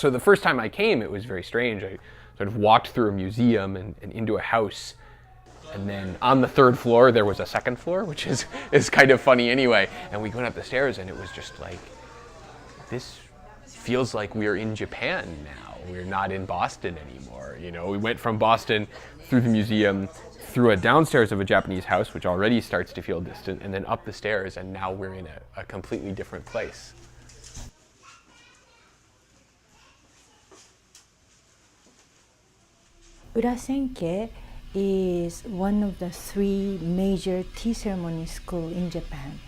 So the first time I came, it was very strange. I sort of walked through a museum and into a house. And then on the third floor, there was a second floor, which is kind of funny anyway. And we went up the stairs and it was just like, this feels like we're in Japan now. We're not in Boston anymore. You know, we went from Boston through the museum, through a downstairs of a Japanese house, which already starts to feel distant, and then up the stairs, and now we're in a completely different place. Urasenke is one of the 3 major tea ceremony schools in Japan.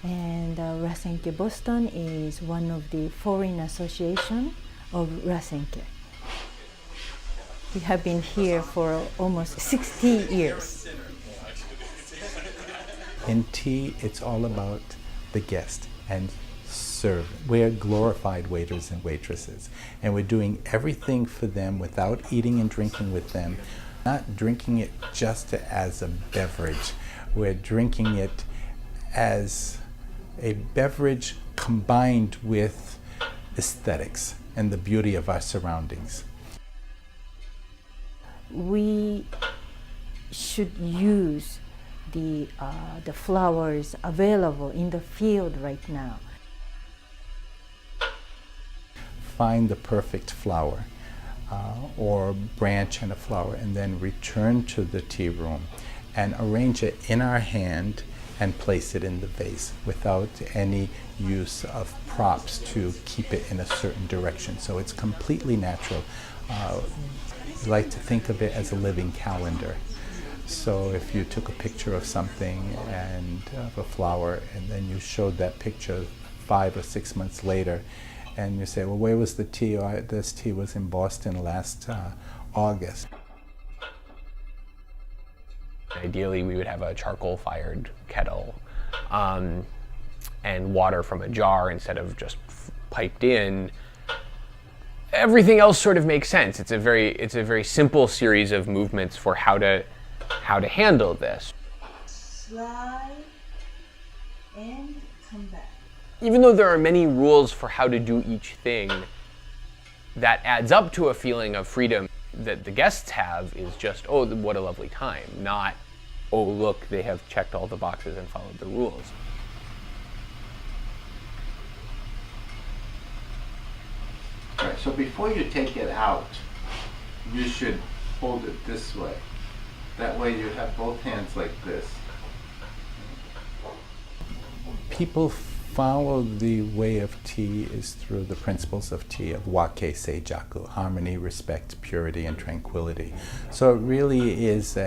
And Urasenke Boston is one of the foreign association of Urasenke. We have been here for almost 60 years. In tea, it's all about the guest and serve. We're glorified waiters and waitresses, and we're doing everything for them without eating and drinking with them. Not drinking it just as a beverage. We're drinking it as a beverage combined with aesthetics and the beauty of our surroundings. We should use the flowers available in the field right now. Find the perfect flower or branch and a flower, and then return to the tea room and arrange it in our hand and place it in the vase without any use of props to keep it in a certain direction. So it's completely natural. We like to think of it as a living calendar. So if you took a picture of something and of a flower, and then you showed that picture 5 or 6 months later, and you say, well, where was the tea? Oh, this tea was in Boston last August. Ideally, we would have a charcoal-fired kettle and water from a jar instead of just piped in. Everything else sort of makes sense. It's a very simple series of movements for how to handle this. Slide and come back. Even though there are many rules for how to do each thing, that adds up to a feeling of freedom that the guests have is just, oh, what a lovely time, not, oh, look, they have checked all the boxes and followed the rules. All right, so before you take it out, you should hold it this way. That way you have both hands like this. People follow the way of tea is through the principles of tea, of wake seijaku, harmony, respect, purity, and tranquility. So it really is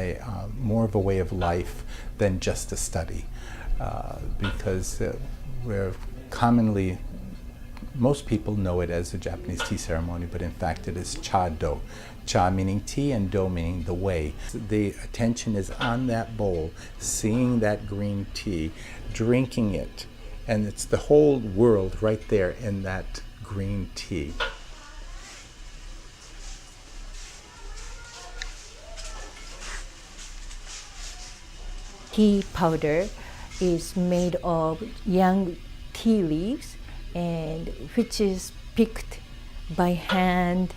more of a way of life than just a study, because we're commonly, most people know it as a Japanese tea ceremony, but in fact it is cha-do. Cha meaning tea and do meaning the way. The attention is on that bowl, seeing that green tea, drinking it, and it's the whole world right there in that green tea. Tea powder is made of young tea leaves, and which is picked by hand,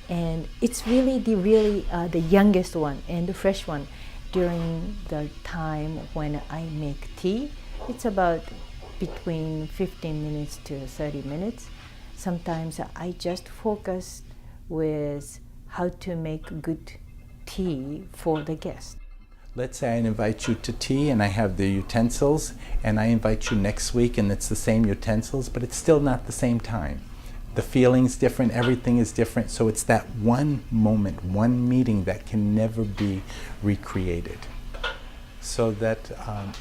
and it's really the youngest one and the fresh one. During the time when I make tea, it's about between 15 minutes to 30 minutes. Sometimes I just focus with how to make good tea for the guest. Let's say I invite you to tea and I have the utensils, and I invite you next week and it's the same utensils, but it's still not the same time. The feeling's different, everything is different, so it's that one moment, one meeting that can never be recreated. So that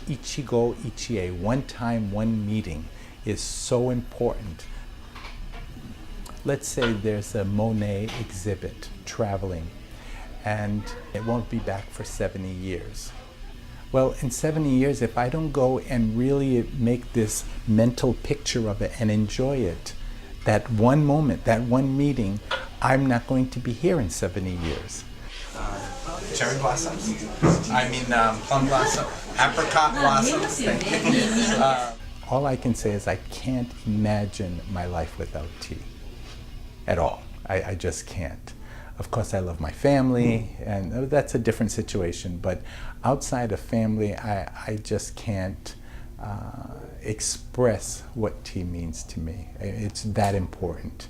ichigo ichie, one time, one meeting, is so important. Let's say there's a Monet exhibit traveling, and it won't be back for 70 years. Well, in 70 years, if I don't go and really make this mental picture of it and enjoy it, that one moment, that one meeting, I'm not going to be here in 70 years. Cherry blossoms, plum blossom, apricot blossoms. All I can say is I can't imagine my life without tea. at all. I just can't. Of course, I love my family, and that's a different situation, but outside of family, I just can't express what tea means to me. It's that important.